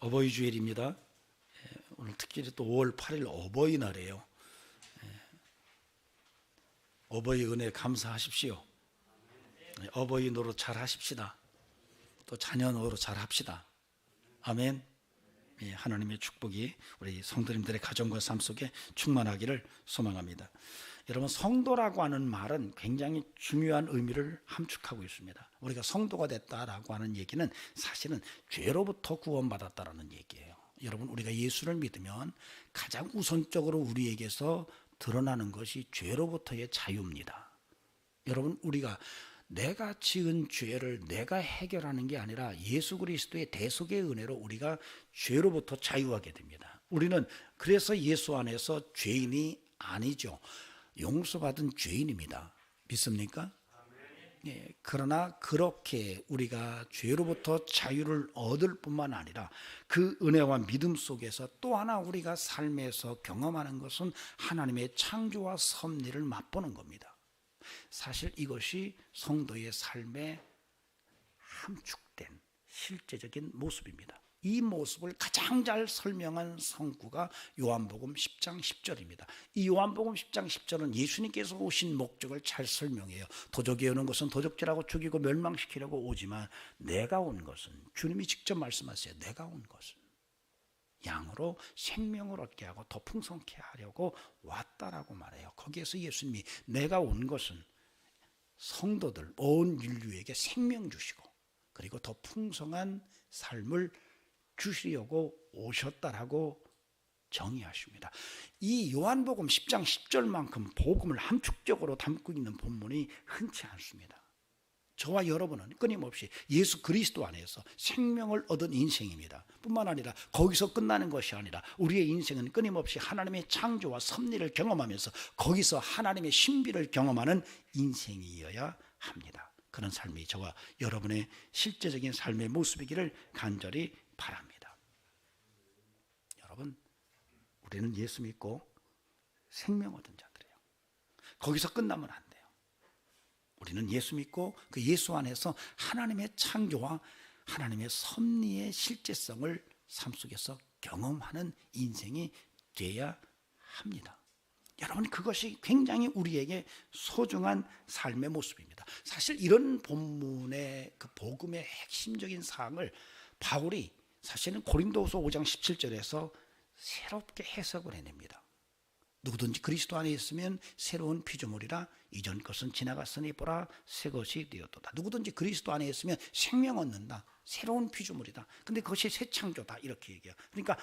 어버이 주일입니다. 오늘 특히 또 5월 8일 어버이날이에요. 어버이 은혜 감사하십시오. 어버이 노릇 잘 하십시다. 또 자녀 노릇 잘 합시다. 아멘. 하나님의 축복이 우리 성도님들의 가정과 삶 속에 충만하기를 소망합니다. 여러분, 성도라고 하는 말은 굉장히 중요한 의미를 함축하고 있습니다. 우리가 성도가 됐다라고 하는 얘기는 사실은 죄로부터 구원받았다라는 얘기예요. 여러분, 우리가 예수를 믿으면 가장 우선적으로 우리에게서 드러나는 것이 죄로부터의 자유입니다. 여러분, 우리가 내가 지은 죄를 내가 해결하는 게 아니라 예수 그리스도의 대속의 은혜로 우리가 죄로부터 자유하게 됩니다. 우리는 그래서 예수 안에서 죄인이 아니죠. 용서받은 죄인입니다. 믿습니까? 예, 그러나 그렇게 우리가 죄로부터 자유를 얻을 뿐만 아니라 그 은혜와 믿음 속에서 또 하나 우리가 삶에서 경험하는 것은 하나님의 창조와 섭리를 맛보는 겁니다. 사실 이것이 성도의 삶에 함축된 실제적인 모습입니다. 이 모습을 가장 잘 설명한 성구가 요한복음 10장 10절입니다. 이 요한복음 10장 10절은 예수님께서 오신 목적을 잘 설명해요. 도적이 오는 것은 도적질하고 죽이고 멸망시키려고 오지만 내가 온 것은, 주님이 직접 말씀하세요. 내가 온 것은 양으로 생명을 얻게 하고 더 풍성케 하려고 왔다라고 말해요. 거기에서 예수님이 내가 온 것은 성도들 온 인류에게 생명 주시고 그리고 더 풍성한 삶을 주시려고 오셨다라고 정의하십니다. 이 요한복음 10장 10절만큼 복음을 함축적으로 담고 있는 본문이 흔치 않습니다. 저와 여러분은 끊임없이 예수 그리스도 안에서 생명을 얻은 인생입니다. 뿐만 아니라 거기서 끝나는 것이 아니라 우리의 인생은 끊임없이 하나님의 창조와 섭리를 경험하면서 거기서 하나님의 신비를 경험하는 인생이어야 합니다. 그런 삶이 저와 여러분의 실제적인 삶의 모습이기를 간절히 바랍니다. 여러분, 우리는 예수 믿고 생명 얻은 자들이에요. 거기서 끝나면 안 돼요. 우리는 예수 믿고 그 예수 안에서 하나님의 창조와 하나님의 섭리의 실제성을 삶 속에서 경험하는 인생이 돼야 합니다. 여러분, 그것이 굉장히 우리에게 소중한 삶의 모습입니다. 사실 이런 본문의 그 복음의 핵심적인 사항을 바울이 사실은 고린도후서 5장 17절에서 새롭게 해석을 해냅니다. 누구든지 그리스도 안에 있으면 새로운 피조물이라 이전 것은 지나갔으니 보라 새 것이 되었도다. 누구든지 그리스도 안에 있으면 생명 얻는다. 새로운 피조물이다. 근데 그것이 새 창조다. 이렇게 얘기해요. 그러니까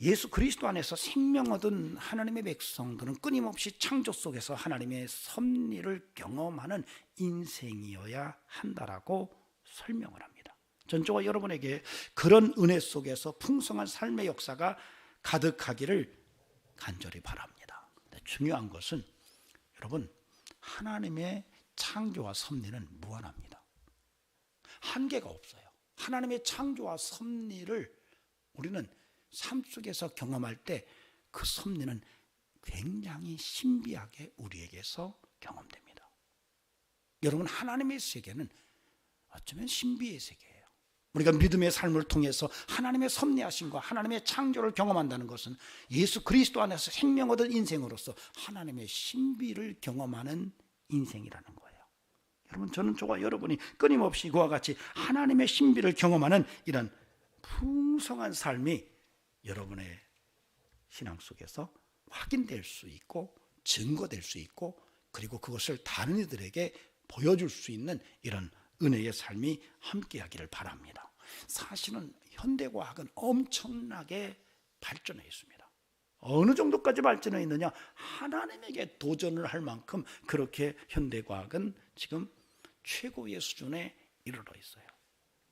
예수 그리스도 안에서 생명 얻은 하나님의 백성들은 끊임없이 창조 속에서 하나님의 섭리를 경험하는 인생이어야 한다라고 설명을 합니다. 전 저와 여러분에게 그런 은혜 속에서 풍성한 삶의 역사가 가득하기를 간절히 바랍니다. 중요한 것은 여러분, 하나님의 창조와 섭리는 무한합니다. 한계가 없어요. 하나님의 창조와 섭리를 우리는 삶 속에서 경험할 때 그 섭리는 굉장히 신비하게 우리에게서 경험됩니다. 여러분, 하나님의 세계는 어쩌면 신비의 세계예요. 우리가 믿음의 삶을 통해서 하나님의 섭리하심과 하나님의 창조를 경험한다는 것은 예수 그리스도 안에서 생명 얻은 인생으로서 하나님의 신비를 경험하는 인생이라는 거예요. 여러분, 저와 여러분이 끊임없이 그와 같이 하나님의 신비를 경험하는 이런 풍성한 삶이 여러분의 신앙 속에서 확인될 수 있고 증거될 수 있고 그리고 그것을 다른 이들에게 보여줄 수 있는 이런 은혜의 삶이 함께하기를 바랍니다. 사실은 현대과학은 엄청나게 발전해 있습니다. 어느 정도까지 발전해 있느냐? 하나님에게 도전을 할 만큼 그렇게 현대과학은 지금 최고의 수준에 이르러 있어요.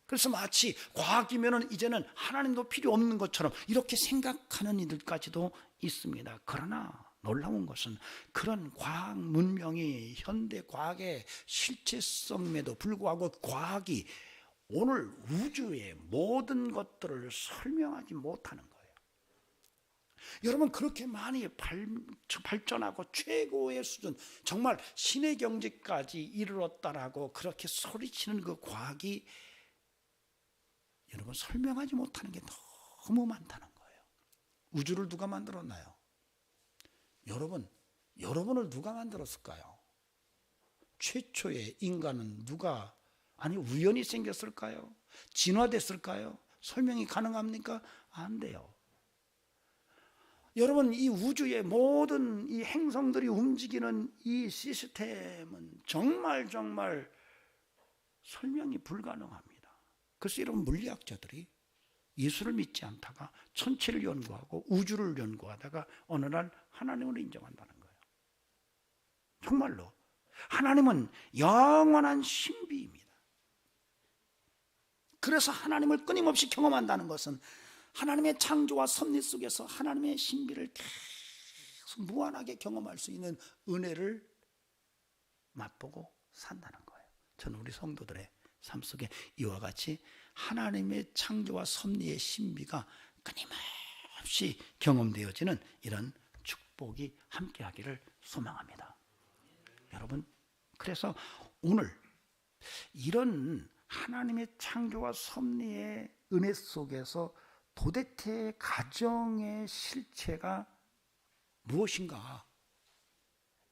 그래서 마치 과학이면 이제는 하나님도 필요 없는 것처럼 이렇게 생각하는 이들까지도 있습니다. 그러나 놀라운 것은 그런 과학 문명이 현대 과학의 실체성에도 불구하고 과학이 오늘 우주의 모든 것들을 설명하지 못하는 거예요. 여러분, 그렇게 많이 발전하고 최고의 수준, 정말 신의 경지까지 이르렀다라고 그렇게 소리치는 그 과학이 여러분 설명하지 못하는 게 너무 많다는 거예요. 우주를 누가 만들었나요? 여러분을 누가 만들었을까요? 최초의 인간은 우연히 생겼을까요? 진화됐을까요? 설명이 가능합니까? 안 돼요. 여러분, 이 우주의 모든 이 행성들이 움직이는 이 시스템은 정말 설명이 불가능합니다. 그래서 여러분, 물리학자들이 예수를 믿지 않다가 천체를 연구하고 우주를 연구하다가 어느 날 하나님을 인정한다는 거예요. 정말로 하나님은 영원한 신비입니다. 그래서 하나님을 끊임없이 경험한다는 것은 하나님의 창조와 섭리 속에서 하나님의 신비를 계속 무한하게 경험할 수 있는 은혜를 맛보고 산다는 거예요. 저는 우리 성도들의 삶 속에 이와 같이 하나님의 창조와 섭리의 신비가 끊임없이 경험되어지는 이런 축복이 함께하기를 소망합니다. 여러분, 그래서 오늘 이런 하나님의 창조와 섭리의 은혜 속에서 도대체 가정의 실체가 무엇인가?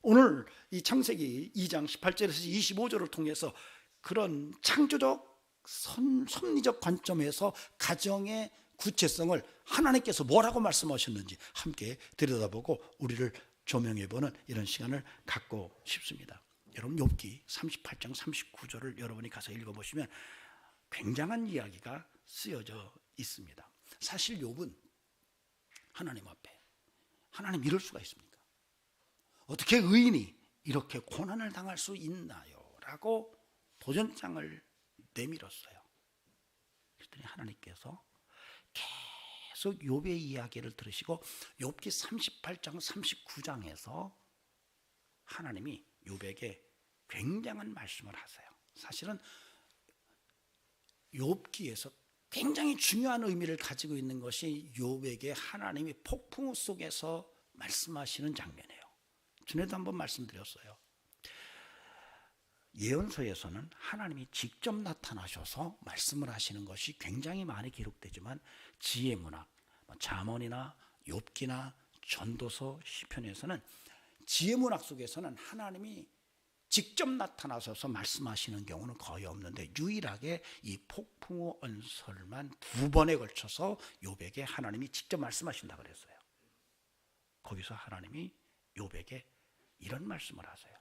오늘 이 창세기 2장 18절에서 25절을 통해서 그런 창조적 섭리적 관점에서 가정의 구체성을 하나님께서 뭐라고 말씀하셨는지 함께 들여다보고 우리를 조명해보는 이런 시간을 갖고 싶습니다. 여러분, 욥기 38장 39절을 여러분이 가서 읽어보시면 굉장한 이야기가 쓰여져 있습니다. 사실 욥은 하나님 앞에 하나님 이럴 수가 있습니까? 어떻게 의인이 이렇게 고난을 당할 수 있나요? 라고 도전장을 내밀었어요. 그랬더니 하나님께서 계속 욥의 이야기를 들으시고 욥기 38장 39장에서 하나님이 욥에게 굉장한 말씀을 하세요. 사실은 욥기에서 굉장히 중요한 의미를 가지고 있는 것이 욥에게 하나님이 폭풍 속에서 말씀하시는 장면이에요. 전에도 한번 말씀드렸어요. 예언서에서는 하나님이 직접 나타나셔서 말씀을 하시는 것이 굉장히 많이 기록되지만 지혜문학, 잠언이나 욥기나 전도서, 시편에서는 지혜문학 속에서는 하나님이 직접 나타나셔서 말씀하시는 경우는 거의 없는데 유일하게 이 폭풍우 언설만 2번에 걸쳐서 욥에게 하나님이 직접 말씀하신다 그랬어요. 거기서 하나님이 욥에게 이런 말씀을 하세요.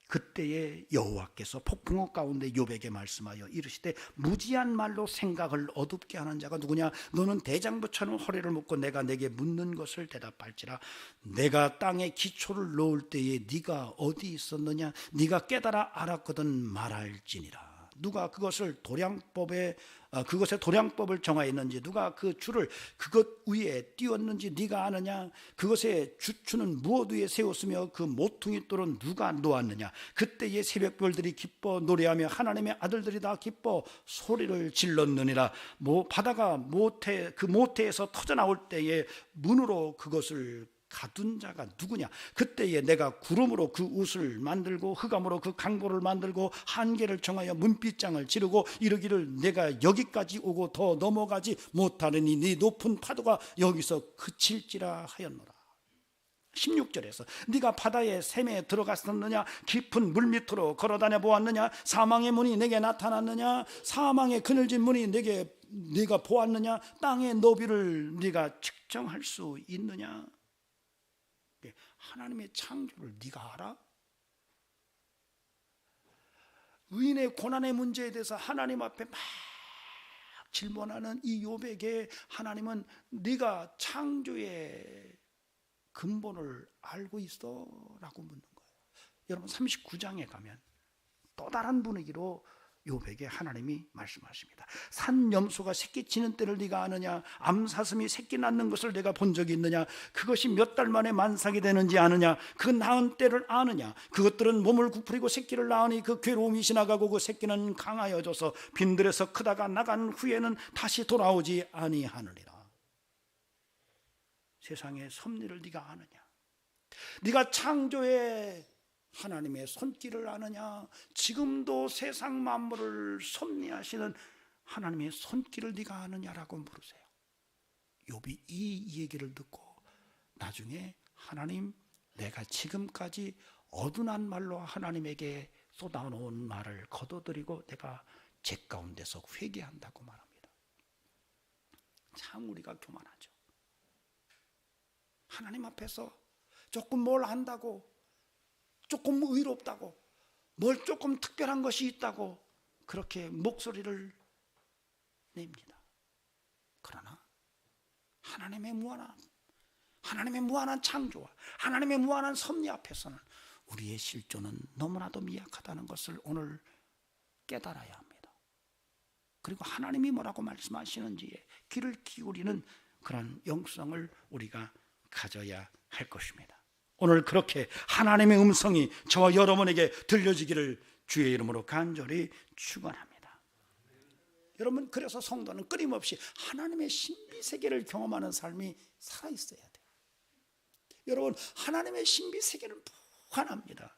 그때에 여호와께서 폭풍우 가운데 욥에게 말씀하여 이르시되 무지한 말로 생각을 어둡게 하는 자가 누구냐? 너는 대장부처럼 허리를 묶고 내가 내게 묻는 것을 대답할지라. 내가 땅에 기초를 놓을 때에 네가 어디 있었느냐? 네가 깨달아 알았거든 말할지니라. 누가 그것에 도량법을 정하였는지, 누가 그 줄을 그것 위에 띄웠는지 네가 아느냐? 그것의 주추는 무엇 위에 세웠으며 그 모퉁이 돌은 누가 놓았느냐? 그때의 새벽별들이 기뻐 노래하며 하나님의 아들들이 다 기뻐 소리를 질렀느니라. 바다가 그 모태에서 터져 나올 때에 문으로 그것을 가둔 자가 누구냐? 그때에 내가 구름으로 그 옷을 만들고 흑암으로 그 강보를 만들고 한계를 정하여 문빗장을 지르고 이르기를 내가 여기까지 오고 더 넘어가지 못하느니 네 높은 파도가 여기서 그칠지라 하였노라. 16절에서 네가 바다의 샘에 들어갔었느냐? 깊은 물 밑으로 걸어다녀 보았느냐? 사망의 문이 내게 나타났느냐? 사망의 그늘진 문이 네가 보았느냐? 땅의 너비를 네가 측정할 수 있느냐? 하나님의 창조를 네가 알아? 의인의 고난의 문제에 대해서 하나님 앞에 막 질문하는 이 욥에게 하나님은 네가 창조의 근본을 알고 있어? 라고 묻는 거예요. 여러분, 39장에 가면 또 다른 분위기로 욥에게 하나님이 말씀하십니다. 산염소가 새끼 치는 때를 네가 아느냐? 암사슴이 새끼 낳는 것을 내가 본 적이 있느냐? 그것이 몇 달 만에 만삭이 되는지 아느냐? 그 낳은 때를 아느냐? 그것들은 몸을 구부리고 새끼를 낳으니 그 괴로움이 지나가고 그 새끼는 강하여져서 빈들에서 크다가 나간 후에는 다시 돌아오지 아니하느니라. 세상의 섭리를 네가 아느냐? 네가 창조의 하나님의 손길을 아느냐? 지금도 세상 만물을 섭리하시는 하나님의 손길을 네가 아느냐라고 물으세요. 욥이 이 얘기를 듣고 나중에 하나님, 내가 지금까지 어둔한 말로 하나님에게 쏟아놓은 말을 거둬들이고 내가 제 가운데서 회개한다고 말합니다. 참 우리가 교만하죠. 하나님 앞에서 조금 뭘 안다고, 조금 의롭다고, 뭘 조금 특별한 것이 있다고 그렇게 목소리를 냅니다. 그러나 하나님의 무한한 창조와 하나님의 무한한 섭리 앞에서는 우리의 실존은 너무나도 미약하다는 것을 오늘 깨달아야 합니다. 그리고 하나님이 뭐라고 말씀하시는지에 귀를 기울이는 그런 영성을 우리가 가져야 할 것입니다. 오늘 그렇게 하나님의 음성이 저와 여러분에게 들려지기를 주의 이름으로 간절히 축원합니다. 여러분, 그래서 성도는 끊임없이 하나님의 신비 세계를 경험하는 삶이 살아있어야 돼요. 여러분, 하나님의 신비 세계는 무한합니다.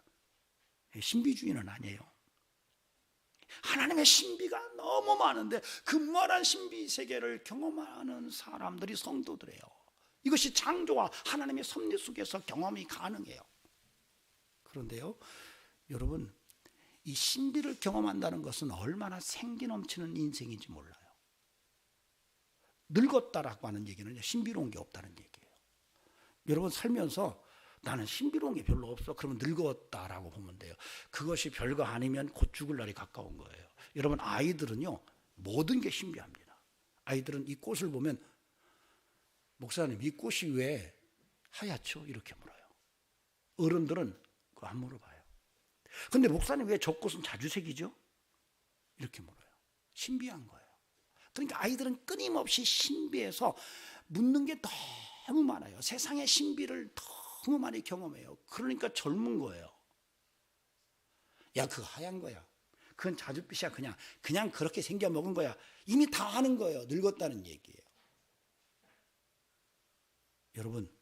신비주의는 아니에요. 하나님의 신비가 너무 많은데 그 무한한 신비 세계를 경험하는 사람들이 성도들이에요. 이것이 창조와 하나님의 섭리 속에서 경험이 가능해요. 그런데요, 여러분, 이 신비를 경험한다는 것은 얼마나 생기 넘치는 인생인지 몰라요. 늙었다라고 하는 얘기는 신비로운 게 없다는 얘기예요. 여러분, 살면서 나는 신비로운 게 별로 없어, 그러면 늙었다라고 보면 돼요. 그것이 별거 아니면 곧 죽을 날이 가까운 거예요. 여러분, 아이들은요 모든 게 신비합니다. 아이들은 이 꽃을 보면, 목사님 이 꽃이 왜 하얗죠? 이렇게 물어요. 어른들은 그거 안 물어봐요. 근데 목사님 왜 저 꽃은 자주색이죠? 이렇게 물어요. 신비한 거예요. 그러니까 아이들은 끊임없이 신비해서 묻는 게 너무 많아요. 세상의 신비를 너무 많이 경험해요. 그러니까 젊은 거예요. 야, 그거 하얀 거야, 그건 자줏빛이야, 그냥 그렇게 생겨 먹은 거야. 이미 다 아는 거예요. 늙었다는 얘기예요. 여러분,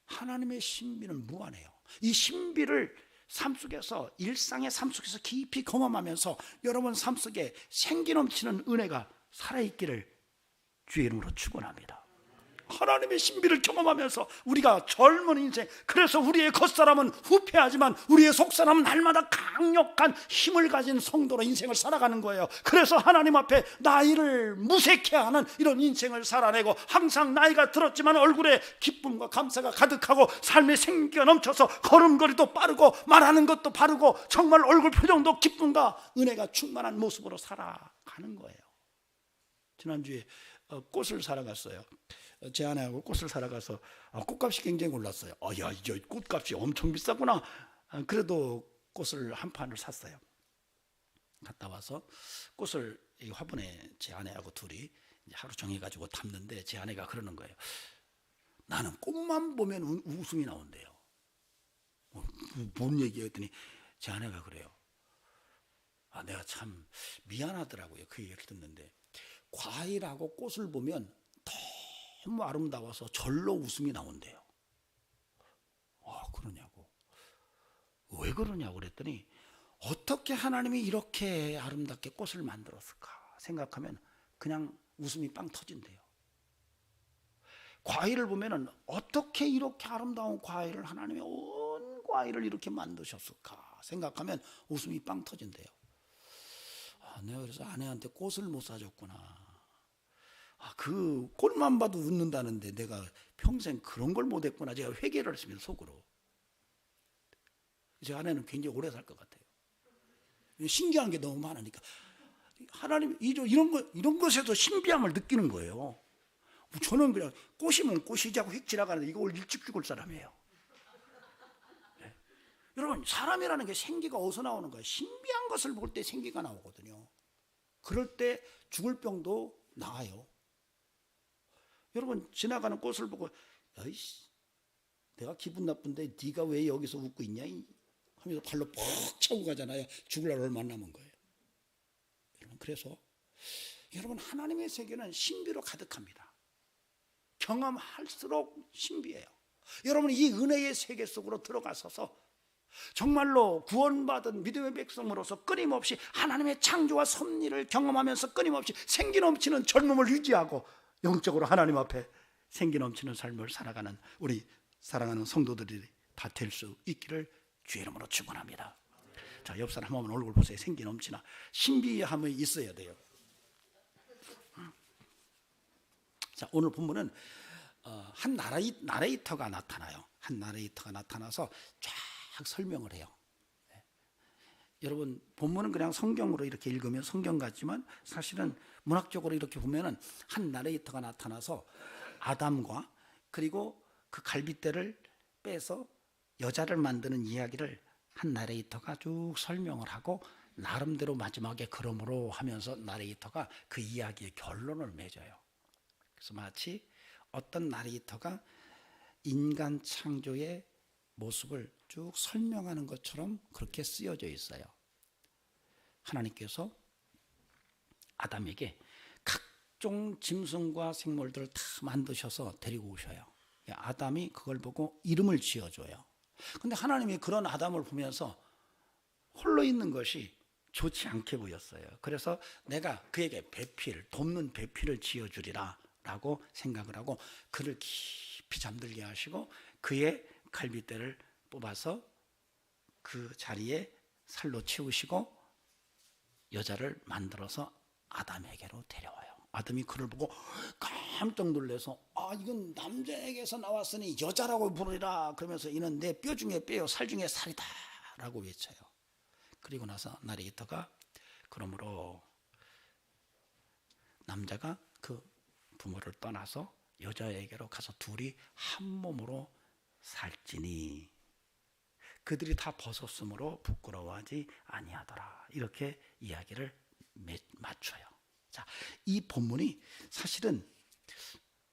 하나님의 신비는 무한해요. 이 신비를 삶 속에서, 일상의 삶 속에서 깊이 경험하면서 여러분 삶 속에 생기 넘치는 은혜가 살아있기를 주의 이름으로 축원합니다. 하나님의 신비를 경험하면서 우리가 젊은 인생, 그래서 우리의 겉사람은 후패하지만 우리의 속사람은 날마다 강력한 힘을 가진 성도로 인생을 살아가는 거예요. 그래서 하나님 앞에 나이를 무색해 하는 이런 인생을 살아내고, 항상 나이가 들었지만 얼굴에 기쁨과 감사가 가득하고 삶의 생기가 넘쳐서 걸음걸이도 빠르고 말하는 것도 바르고 정말 얼굴 표정도 기쁨과 은혜가 충만한 모습으로 살아가는 거예요. 지난주에 꽃을 사러 갔어요. 제 아내하고 꽃을 사러 가서 꽃값이 굉장히 올랐어요. 야, 이제 꽃값이 엄청 비싸구나. 그래도 꽃을 한 판을 샀어요. 갔다 와서 꽃을 이 화분에 제 아내하고 둘이 하루 종일 가지고 담는데, 제 아내가 그러는 거예요. 나는 꽃만 보면 웃음이 나온대요. 뭔 얘기야 했더니 제 아내가 그래요. 내가 참 미안하더라고요. 그 얘기를 듣는데, 과일하고 꽃을 보면 너무 아름다워서 절로 웃음이 나온대요. 그러냐고. 왜 그러냐고 그랬더니, 어떻게 하나님이 이렇게 아름답게 꽃을 만들었을까 생각하면 그냥 웃음이 빵 터진대요. 과일을 보면은 어떻게 이렇게 아름다운 과일을, 하나님이 온 과일을 이렇게 만드셨을까 생각하면 웃음이 빵 터진대요. 내가 그래서 아내한테 꽃을 못 사줬구나. 그 꽃만 봐도 웃는다는데 내가 평생 그런 걸 못했구나. 제가 회개를 했습니다, 속으로. 제 아내는 굉장히 오래 살 것 같아요. 신기한 게 너무 많으니까. 하나님 이런 것에도 신비함을 느끼는 거예요. 저는 그냥 꽃이면 꽃이지 하고 휙 지나가는데 이걸 일찍 죽을 사람이에요. 네. 여러분, 사람이라는 게 생기가 어디서 나오는 거예요? 신비한 것을 볼 때 생기가 나오거든요. 그럴 때 죽을 병도 나아요. 여러분, 지나가는 꽃을 보고 아이씨, 내가 기분 나쁜데 네가 왜 여기서 웃고 있냐 하면서 발로 퍽 차고 가잖아요. 죽을 날 얼마 남은 거예요. 여러분, 그래서 여러분, 하나님의 세계는 신비로 가득합니다. 경험할수록 신비해요. 여러분, 이 은혜의 세계 속으로 들어가셔서 정말로 구원받은 믿음의 백성으로서 끊임없이 하나님의 창조와 섭리를 경험하면서 끊임없이 생기 넘치는 젊음을 유지하고 영적으로 하나님 앞에 생기 넘치는 삶을 살아가는 우리 사랑하는 성도들이 다 될 수 있기를 주의 이름으로 축원합니다. 자, 옆 사람 한번 얼굴 보세요. 생기 넘치나. 신비함이 있어야 돼요. 자, 오늘 본문은 한 나레이터가 나타나요. 한 나레이터가 나타나서 쫙 설명을 해요. 여러분, 본문은 그냥 성경으로 이렇게 읽으면 성경 같지만 사실은 문학적으로 이렇게 보면은 한 나레이터가 나타나서 아담과 그리고 그 갈빗대를 빼서 여자를 만드는 이야기를 한 나레이터가 쭉 설명을 하고 나름대로 마지막에 그러므로 하면서 나레이터가 그 이야기의 결론을 맺어요. 그래서 마치 어떤 나레이터가 인간 창조의 모습을 쭉 설명하는 것처럼 그렇게 쓰여져 있어요. 하나님께서 아담에게 각종 짐승과 생물들을 다 만드셔서 데리고 오셔요. 아담이 그걸 보고 이름을 지어줘요. 근데 하나님이 그런 아담을 보면서 홀로 있는 것이 좋지 않게 보였어요. 그래서 내가 그에게 돕는 배필을 지어주리라 라고 생각을 하고 그를 깊이 잠들게 하시고 그의 갈빗대를 뽑아서 그 자리에 살로 채우시고 여자를 만들어서 아담에게로 데려와요. 아담이 그를 보고 깜짝 놀라서 이건 남자에게서 나왔으니 여자라고 부르리라 그러면서 이는 내 뼈 중에 뼈요 살 중에 살이다 라고 외쳐요. 그리고 나서 나레이터가 그러므로 남자가 그 부모를 떠나서 여자에게로 가서 둘이 한 몸으로 살지니 그들이 다 벗었으므로 부끄러워하지 아니하더라. 이렇게 이야기를 맞춰요. 자, 이 본문이 사실은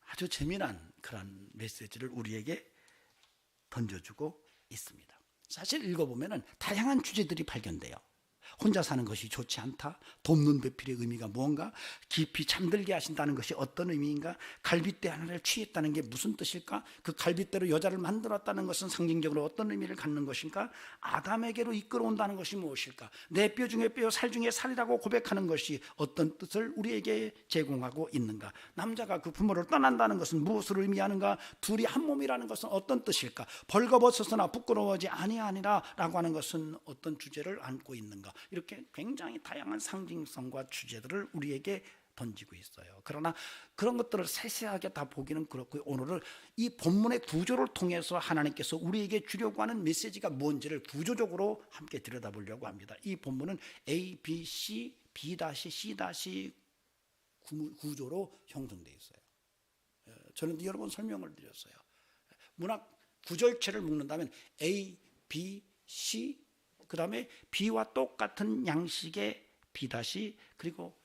아주 재미난 그런 메시지를 우리에게 던져주고 있습니다. 사실 읽어보면 다양한 주제들이 발견돼요. 혼자 사는 것이 좋지 않다. 돕는 배필의 의미가 무언가? 깊이 잠들게 하신다는 것이 어떤 의미인가? 갈빗대 하나를 취했다는 게 무슨 뜻일까? 그 갈빗대로 여자를 만들었다는 것은 상징적으로 어떤 의미를 갖는 것인가? 아담에게로 이끌어온다는 것이 무엇일까? 내 뼈 중에 뼈, 살 중에 살이라고 고백하는 것이 어떤 뜻을 우리에게 제공하고 있는가? 남자가 그 부모를 떠난다는 것은 무엇을 의미하는가? 둘이 한 몸이라는 것은 어떤 뜻일까? 벌거벗었으나 부끄러워하지 아니하니라 라고 하는 것은 어떤 주제를 안고 있는가? 이렇게 굉장히 다양한 상징성과 주제들을 우리에게 던지고 있어요. 그러나 그런 것들을 세세하게 다 보기는 그렇고요. 오늘은 이 본문의 구조를 통해서 하나님께서 우리에게 주려고 하는 메시지가 뭔지를 구조적으로 함께 들여다보려고 합니다. 이 본문은 A, B, C, B, C 구조로 형성되어 있어요. 저는 여러 번 설명을 드렸어요. 문학 구절체를 묶는다면 A, B, C 그 다음에 B와 똑같은 양식의 B' 그리고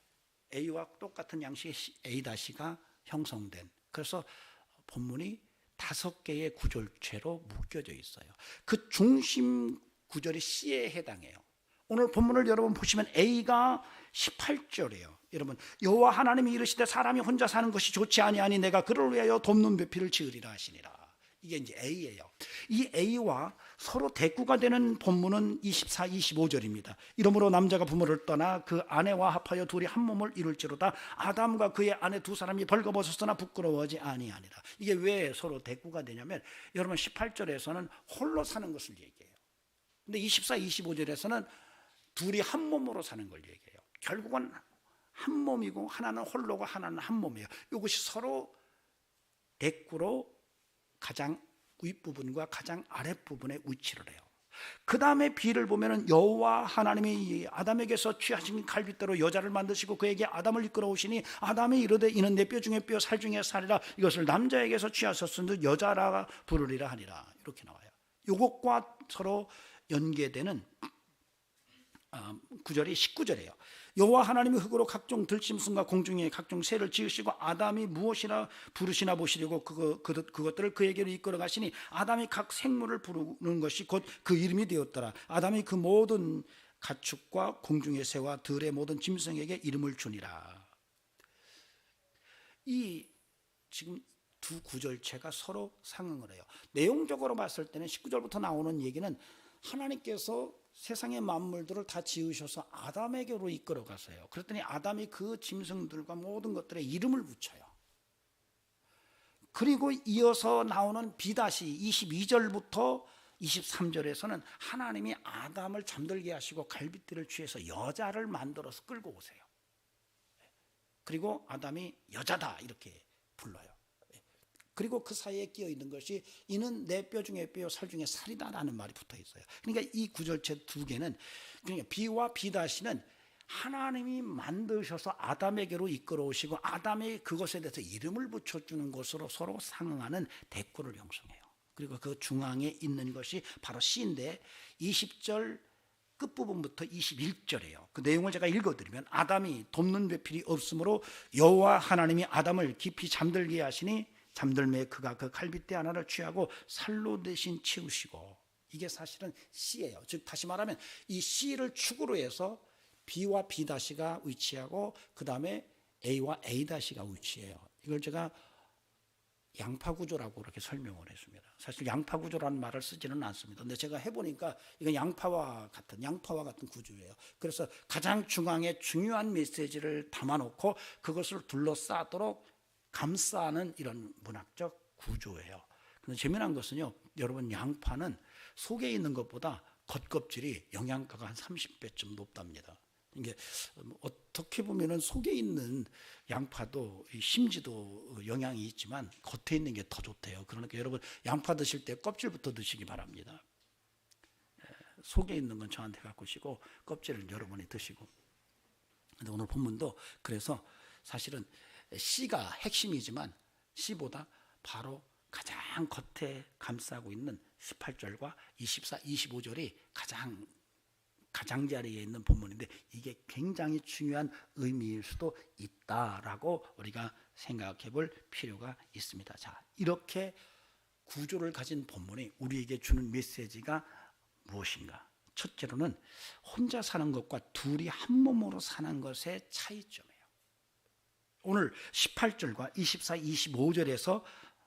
A와 똑같은 양식의 A'가 형성된 그래서 본문이 5개의 구절체로 묶여져 있어요. 그 중심 구절이 C에 해당해요. 오늘 본문을 여러분 보시면 A가 18절이에요. 여러분 여호와 하나님이 이르시되 사람이 혼자 사는 것이 좋지 아니하니 내가 그를 위하여 돕는 배필을 지으리라 하시니라. 이게 이제 A예요. 이 A와 서로 대꾸가 되는 본문은 24, 25절입니다. 이러므로 남자가 부모를 떠나 그 아내와 합하여 둘이 한 몸을 이룰지로다. 아담과 그의 아내 두 사람이 벌거벗었으나 부끄러워하지 아니하니라. 이게 왜 서로 대꾸가 되냐면 여러분 18절에서는 홀로 사는 것을 얘기해요. 근데 24, 25절에서는 둘이 한 몸으로 사는 걸 얘기해요. 결국은 한 몸이고 하나는 홀로고 하나는 한 몸이에요. 이것이 서로 대꾸로 가장 윗부분과 가장 아랫부분에 위치를 해요. 그 다음에 B를 보면 여호와 하나님이 아담에게서 취하신 갈빗대로 여자를 만드시고 그에게 아담을 이끌어 오시니 아담이 이르되 이는 내 뼈 중에 뼈 살 중에 살이라 이것을 남자에게서 취하셨은즉 여자라 부르리라 하니라. 이렇게 나와요. 이것과 서로 연계되는 구절이 19절이에요. 여호와 하나님이 흙으로 각종 들짐승과 공중의 각종 새를 지으시고 아담이 무엇이라 부르시나 보시려고 그것들을 그에게로 이끌어 가시니 아담이 각 생물을 부르는 것이 곧 그 이름이 되었더라. 아담이 그 모든 가축과 공중의 새와 들의 모든 짐승에게 이름을 주니라. 이 지금 두 구절체가 서로 상응을 해요. 내용적으로 봤을 때는 19절부터 나오는 얘기는 하나님께서 세상의 만물들을 다 지으셔서 아담에게로 이끌어 가세요. 그랬더니 아담이 그 짐승들과 모든 것들에 이름을 붙여요. 그리고 이어서 나오는 비다시 22절부터 23절에서는 하나님이 아담을 잠들게 하시고 갈빗대를 취해서 여자를 만들어서 끌고 오세요. 그리고 아담이 여자다 이렇게 불러요. 그리고 그 사이에 끼어 있는 것이 이는 내 뼈 중에 뼈요 살 중에 살이다라는 말이 붙어 있어요. 그러니까 이 구절체 두 개는, 그러니까 비와 비다시는 하나님이 만드셔서 아담에게로 이끌어 오시고 아담이 그것에 대해서 이름을 붙여주는 것으로 서로 상응하는 대꾸를 형성해요. 그리고 그 중앙에 있는 것이 바로 시인데 20절 끝부분부터 21절이에요. 그 내용을 제가 읽어드리면, 아담이 돕는 배필이 없으므로 여호와 하나님이 아담을 깊이 잠들게 하시니 잠들매 그가 그 갈빗대 하나를 취하고 살로 대신 치우시고. 이게 사실은 씨예요. 즉 다시 말하면 이 씨를 축으로 해서 B와 B-가 위치하고 그 다음에 A와 A-가 위치해요. 이걸 제가 양파구조라고 그렇게 설명을 했습니다. 사실 양파구조라는 말을 쓰지는 않습니다. 근데 제가 해보니까 이건 양파와 같은 구조예요. 그래서 가장 중앙에 중요한 메시지를 담아놓고 그것을 둘러싸도록 감싸는 이런 문학적 구조예요. 근데 재미난 것은요, 여러분, 양파는 속에 있는 것보다 겉껍질이 영양가가 한 30배쯤 높답니다. 이게 어떻게 보면은 속에 있는 양파도 심지도 영향이 있지만 겉에 있는 게 더 좋대요. 그러니까 여러분, 양파 드실 때 껍질부터 드시기 바랍니다. 속에 있는 건 저한테 갖고시고 껍질을 여러분이 드시고. 근데 오늘 본문도 그래서 사실은 씨가 핵심이지만 씨보다 바로 가장 겉에 감싸고 있는 18절과 24, 25절이 가장자리에 있는 본문인데 이게 굉장히 중요한 의미일 수도 있다라고 우리가 생각해 볼 필요가 있습니다. 자, 이렇게 구조를 가진 본문이 우리에게 주는 메시지가 무엇인가? 첫째로는 혼자 사는 것과 둘이 한 몸으로 사는 것의 차이점이에요. 오늘 18절과 24, 25절에서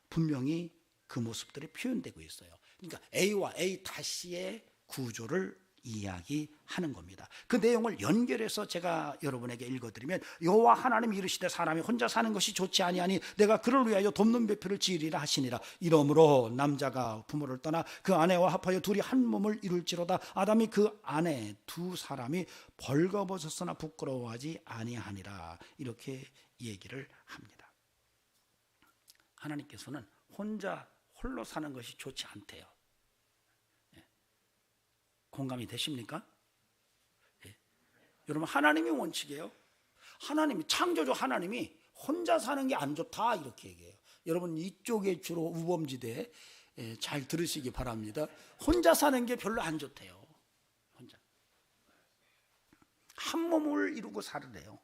분명히 그 모습들이 표현되고 있어요. 그러니까 A와 A-의 구조를 이야기하는 겁니다. 그 내용을 연결해서 제가 여러분에게 읽어드리면, 여호와 하나님이 이르시되 사람이 혼자 사는 것이 좋지 아니하니 내가 그를 위하여 돕는 배필을 지으리라 하시니라. 이러므로 남자가 부모를 떠나 그 아내와 합하여 둘이 한 몸을 이룰지로다. 아담이 그 아내 두 사람이 벌거벗었으나 부끄러워하지 아니하니라. 이렇게 얘기를 합니다. 하나님께서는 홀로 사는 것이 좋지 않대요. 공감이 되십니까? 예. 여러분, 하나님이 원칙이에요. 하나님이, 창조주 하나님이 혼자 사는 게 안 좋다 이렇게 얘기해요. 여러분, 이쪽에 주로 우범지대 잘 들으시기 바랍니다. 혼자 사는 게 별로 안 좋대요. 혼자 한 몸을 이루고 살으래요.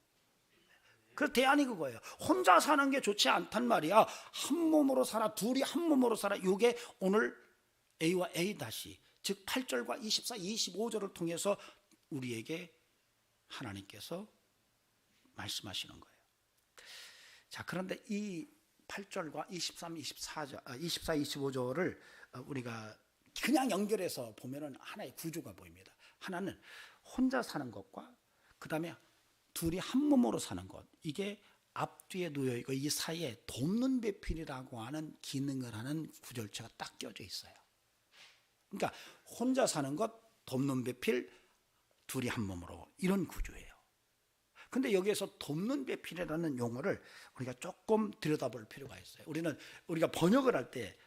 그 대안이 그거예요. 혼자 사는 게 좋지 않단 말이야. 한 몸으로 살아, 둘이 한 몸으로 살아. 이게 오늘 A와 A-, 즉 8절과 24, 25절을 통해서 우리에게 하나님께서 말씀하시는 거예요. 자, 그런데 이 8절과 23, 24, 25절을 우리가 그냥 연결해서 보면은 하나의 구조가 보입니다. 하나는 혼자 사는 것과 그 다음에 둘이 한 몸으로 사는 것, 이게 앞뒤에 놓여 있고 이 사이에 돕는 배필이라고 하는 기능을 하는 구절체가 딱 껴져 있어요. 그러니까 혼자 사는 것, 돕는 배필, 둘이 한 몸으로, 이런 구조예요. 근데 여기에서 돕는 배필이라는 용어를 우리가 조금 들여다볼 필요가 있어요. 우리가 번역을 할 때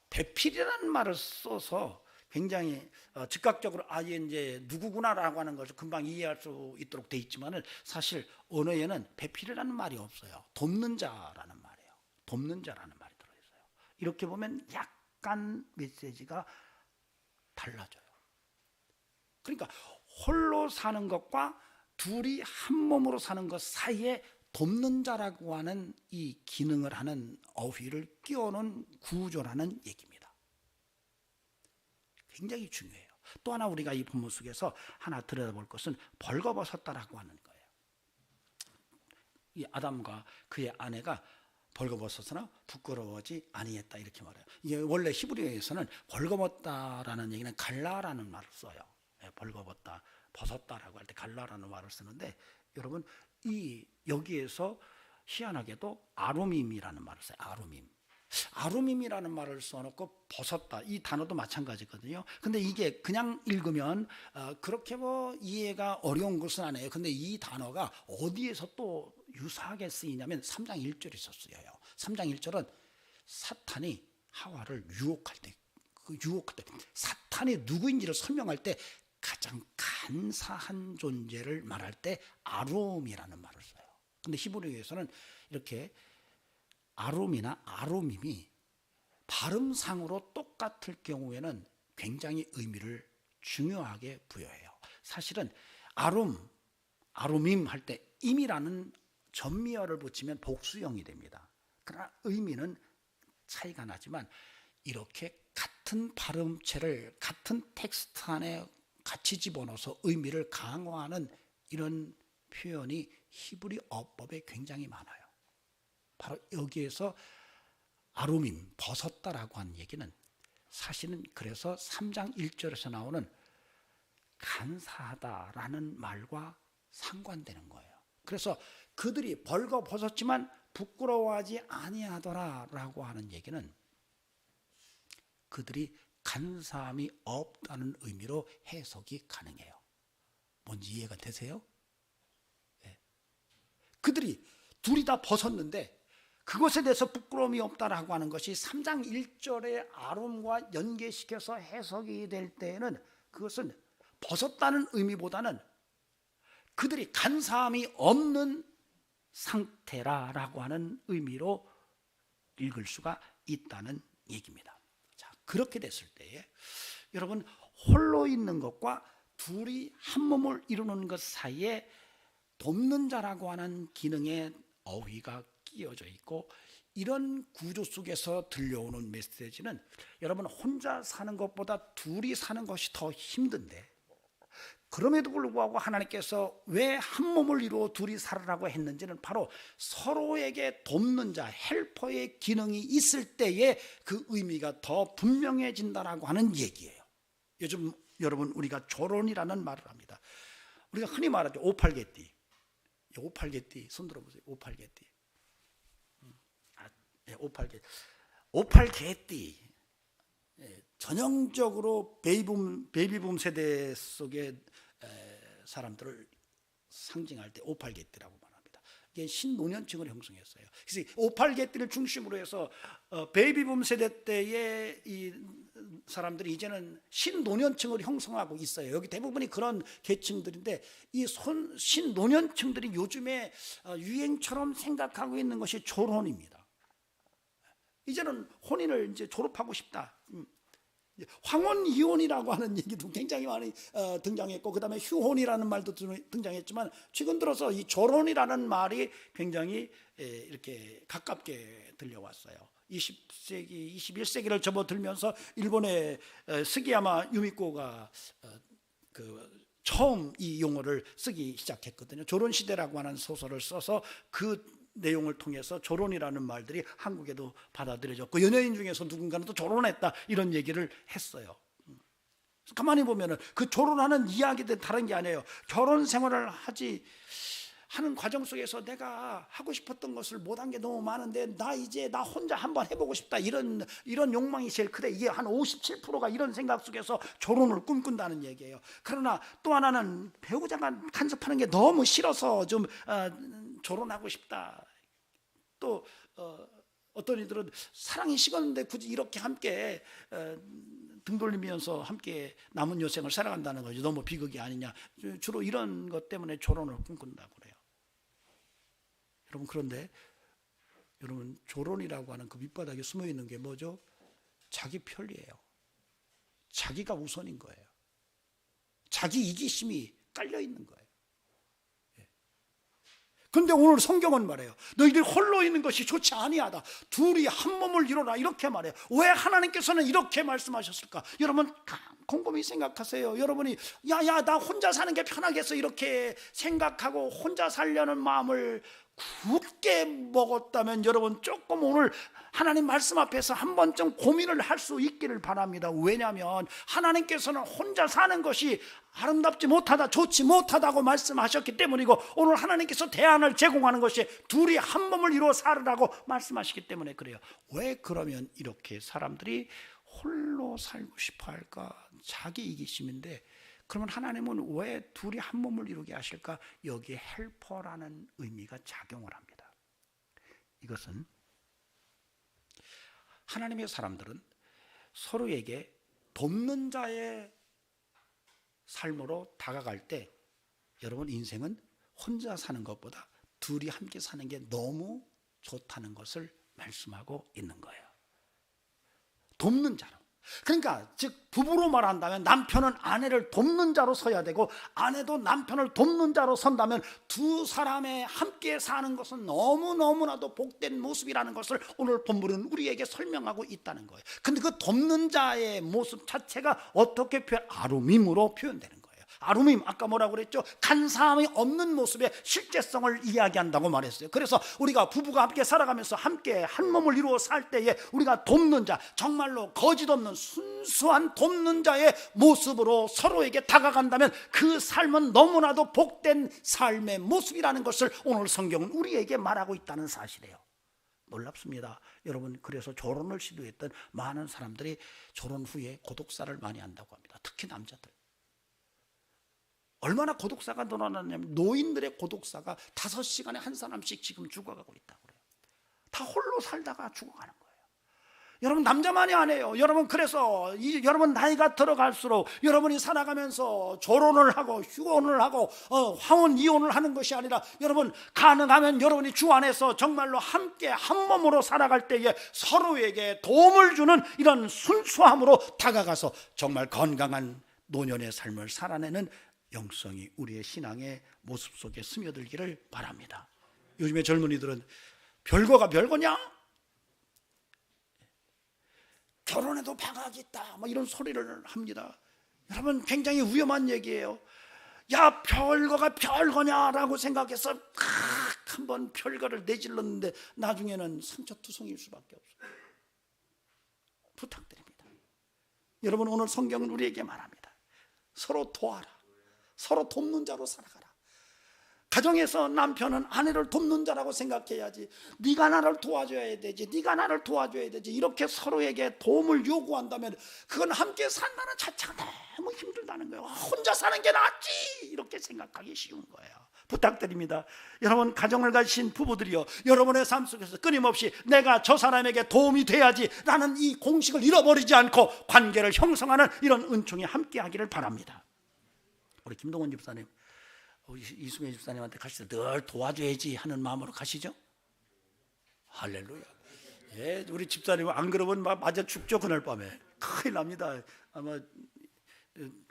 배필이라는 말을 써서 굉장히 즉각적으로 얘 이제 누구구나라고 하는 것을 금방 이해할 수 있도록 돼 있지만은 사실 언어에는 배필이라는 말이 없어요. 돕는 자라는 말이에요. 돕는 자라는 말이 들어있어요. 이렇게 보면 약간 메시지가 달라져요. 그러니까 홀로 사는 것과 둘이 한 몸으로 사는 것 사이에 돕는 자라고 하는 이 기능을 하는 어휘를 끼워놓은 구조라는 얘기입니다. 굉장히 중요해요. 또 하나 우리가 이 본문 속에서 하나 들여다볼 것은 벌거벗었다라고 하는 거예요. 이 아담과 그의 아내가 벌거벗었으나 부끄러워하지 아니했다 이렇게 말해요. 이게 원래 히브리어에서는 벌거벗다라는 얘기는 갈라라는 말을 써요. 벌거벗다, 벗었다라고 할 때 갈라라는 말을 쓰는데 여러분 이 여기에서 희한하게도 아루밈이라는 말을 써요. 아루밈이라는 말을 써놓고 벗었다 이 단어도 마찬가지거든요. 근데 이게 그냥 읽으면 그렇게 뭐 이해가 어려운 것은 아니에요. 근데 이 단어가 어디에서 또 유사하게 쓰이냐면 3장 1절에 쓰여요. 3장 1절은 사탄이 하와를 유혹할 때 사탄이 누구인지를 설명할 때 가장 간사한 존재를 말할 때 아룸이라는 말을 써요. 근데 히브리어에서는 이렇게 아룸이나 아루밈이 발음상으로 똑같을 경우에는 굉장히 의미를 중요하게 부여해요. 사실은 아루밈 할 때 임이라는 전미어를 붙이면 복수형이 됩니다. 그러나 의미는 차이가 나지만 이렇게 같은 발음체를 같은 텍스트 안에 같이 집어넣어서 의미를 강화하는 이런 표현이 히브리 어법에 굉장히 많아요. 바로 여기에서 아루밈, 벗었다라고 하는 얘기는 사실은 그래서 3장 1절에서 나오는 간사하다라는 말과 상관되는 거예요. 그래서 그들이 벌거 벗었지만 부끄러워하지 아니하더라라고 하는 얘기는 그들이 간사함이 없다는 의미로 해석이 가능해요. 뭔지 이해가 되세요? 네. 그들이 둘이 다 벗었는데 그것에 대해서 부끄러움이 없다라고 하는 것이 3장 1절의 아름과 연계시켜서 해석이 될 때에는 그것은 벗었다는 의미보다는 그들이 간사함이 없는 상태라고 하는 의미로 읽을 수가 있다는 얘기입니다. 자, 그렇게 됐을 때에 여러분 홀로 있는 것과 둘이 한 몸을 이루는 것 사이에 돕는 자라고 하는 기능의 어휘가 끼어져 있고 이런 구조 속에서 들려오는 메시지는 여러분 혼자 사는 것보다 둘이 사는 것이 더 힘든데 그럼에도 불구하고 하나님께서 왜 한 몸을 이루어 둘이 살으라고 했는지는 바로 서로에게 돕는 자, 헬퍼의 기능이 있을 때에 그 의미가 더 분명해진다라고 하는 얘기예요. 요즘 여러분 우리가 조론이라는 말을 합니다. 우리가 흔히 말하죠. 오팔개띠. 오팔개띠 손 들어보세요. 오팔개띠. 오팔개띠. 전형적으로 베이비붐 세대 속의 사람들을 상징할 때 오팔개띠라고 말합니다. 이게 신노년층을 형성했어요. 그래서 오팔개띠를 중심으로 해서 베이비붐 세대 때의 이 사람들이 이제는 신노년층을 형성하고 있어요. 여기 대부분이 그런 계층들인데 이 신노년층들이 요즘에 유행처럼 생각하고 있는 것이 졸혼입니다. 이제는 혼인을 이제 졸업하고 싶다. 황혼 이혼이라고 하는 얘기도 굉장히 많이 등장했고 그 다음에 휴혼이라는 말도 등장했지만 최근 들어서 이 졸혼이라는 말이 굉장히 이렇게 가깝게 들려왔어요. 20세기, 21세기를 접어들면서 일본의 스기야마 유미코가 처음 이 용어를 쓰기 시작했거든요. 조론시대라고 하는 소설을 써서 그 내용을 통해서 조론이라는 말들이 한국에도 받아들여졌고 연예인 중에서 누군가는 또 조론했다 이런 얘기를 했어요. 가만히 보면은 그 조론하는 이야기들 다른 게 아니에요. 결혼 생활을 하는 과정 속에서 내가 하고 싶었던 것을 못한 게 너무 많은데 나 혼자 한번 해보고 싶다 이런 욕망이 제일 크대. 이게 한 57%가 이런 생각 속에서 결혼을 꿈꾼다는 얘기예요. 그러나 또 하나는 배우자가 간섭하는 게 너무 싫어서 좀 결혼하고 싶다. 또 어떤 이들은 사랑이 식었는데 굳이 이렇게 함께 등 돌리면서 함께 남은 여생을 살아간다는 거죠. 너무 비극이 아니냐. 주로 이런 것 때문에 결혼을 꿈꾼다고 그래요. 여러분 그런데 여러분 조론이라고 하는 그 밑바닥에 숨어 있는 게 뭐죠? 자기 편리예요. 자기가 우선인 거예요. 자기 이기심이 깔려 있는 거예요. 그런데 오늘 성경은 말해요. 너희들 홀로 있는 것이 좋지 아니하다. 둘이 한 몸을 이루라 이렇게 말해요. 왜 하나님께서는 이렇게 말씀하셨을까? 여러분 곰곰이 생각하세요. 여러분이 나 혼자 사는 게 편하겠어 이렇게 생각하고 혼자 살려는 마음을 굳게 먹었다면 여러분 조금 오늘 하나님 말씀 앞에서 한 번쯤 고민을 할 수 있기를 바랍니다. 왜냐하면 하나님께서는 혼자 사는 것이 아름답지 못하다, 좋지 못하다고 말씀하셨기 때문이고, 오늘 하나님께서 대안을 제공하는 것이 둘이 한 몸을 이루어 살으라고 말씀하시기 때문에 그래요. 왜 그러면 이렇게 사람들이 홀로 살고 싶어 할까? 자기 이기심인데, 그러면 하나님은 왜 둘이 한 몸을 이루게 하실까? 여기에 헬퍼라는 의미가 작용을 합니다. 이것은 하나님의 사람들은 서로에게 돕는 자의 삶으로 다가갈 때, 여러분 인생은 혼자 사는 것보다 둘이 함께 사는 게 너무 좋다는 것을 말씀하고 있는 거예요. 돕는 자로. 그러니까 즉 부부로 말한다면 남편은 아내를 돕는 자로 서야 되고, 아내도 남편을 돕는 자로 선다면 두 사람의 함께 사는 것은 너무너무나도 복된 모습이라는 것을 오늘 본문은 우리에게 설명하고 있다는 거예요. 근데 그 돕는 자의 모습 자체가 어떻게 아루밈으로 표현되는 거예요. 아루밈, 아까 뭐라고 그랬죠? 간사함이 없는 모습의 실제성을 이야기한다고 말했어요. 그래서 우리가 부부가 함께 살아가면서 함께 한 몸을 이루어 살 때에 우리가 돕는 자, 정말로 거짓 없는 순수한 돕는 자의 모습으로 서로에게 다가간다면 그 삶은 너무나도 복된 삶의 모습이라는 것을 오늘 성경은 우리에게 말하고 있다는 사실이에요. 놀랍습니다. 여러분, 그래서 결혼을 시도했던 많은 사람들이 결혼 후에 고독사를 많이 한다고 합니다. 특히 남자들. 얼마나 고독사가 늘어났냐면 노인들의 고독사가 5시간에 한 사람씩 지금 죽어가고 있다고 그래요. 다 홀로 살다가 죽어가는 거예요. 여러분, 남자만이 아니에요. 여러분, 그래서 여러분 나이가 들어갈수록 여러분이 살아가면서 결혼을 하고 휴혼을 하고 황혼 이혼을 하는 것이 아니라, 여러분 가능하면 여러분이 주 안에서 정말로 함께 한 몸으로 살아갈 때에 서로에게 도움을 주는 이런 순수함으로 다가가서 정말 건강한 노년의 삶을 살아내는 영성이 우리의 신앙의 모습 속에 스며들기를 바랍니다. 요즘의 젊은이들은 별거가 별거냐? 결혼해도 방학이 있다, 뭐 이런 소리를 합니다. 여러분, 굉장히 위험한 얘기예요. 야, 별거가 별거냐라고 생각해서 한번 별거를 내질렀는데 나중에는 상처투성일 수밖에 없어요. 부탁드립니다. 여러분, 오늘 성경은 우리에게 말합니다. 서로 도와라. 서로 돕는 자로 살아가라. 가정에서 남편은 아내를 돕는 자라고 생각해야지, 네가 나를 도와줘야 되지, 네가 나를 도와줘야 되지, 이렇게 서로에게 도움을 요구한다면 그건 함께 산다는 자체가 너무 힘들다는 거예요. 혼자 사는 게 낫지, 이렇게 생각하기 쉬운 거예요. 부탁드립니다. 여러분, 가정을 가진 부부들이요, 여러분의 삶 속에서 끊임없이 내가 저 사람에게 도움이 돼야지 라는 이 공식을 잃어버리지 않고 관계를 형성하는 이런 은총이 함께 하기를 바랍니다. 우리 김동원 집사님, 이수미 집사님한테 가실 때 늘 도와줘야지 하는 마음으로 가시죠? 할렐루야. 예, 우리 집사님은 안 그러면 맞아 죽죠. 그날 밤에 큰일 납니다. 아마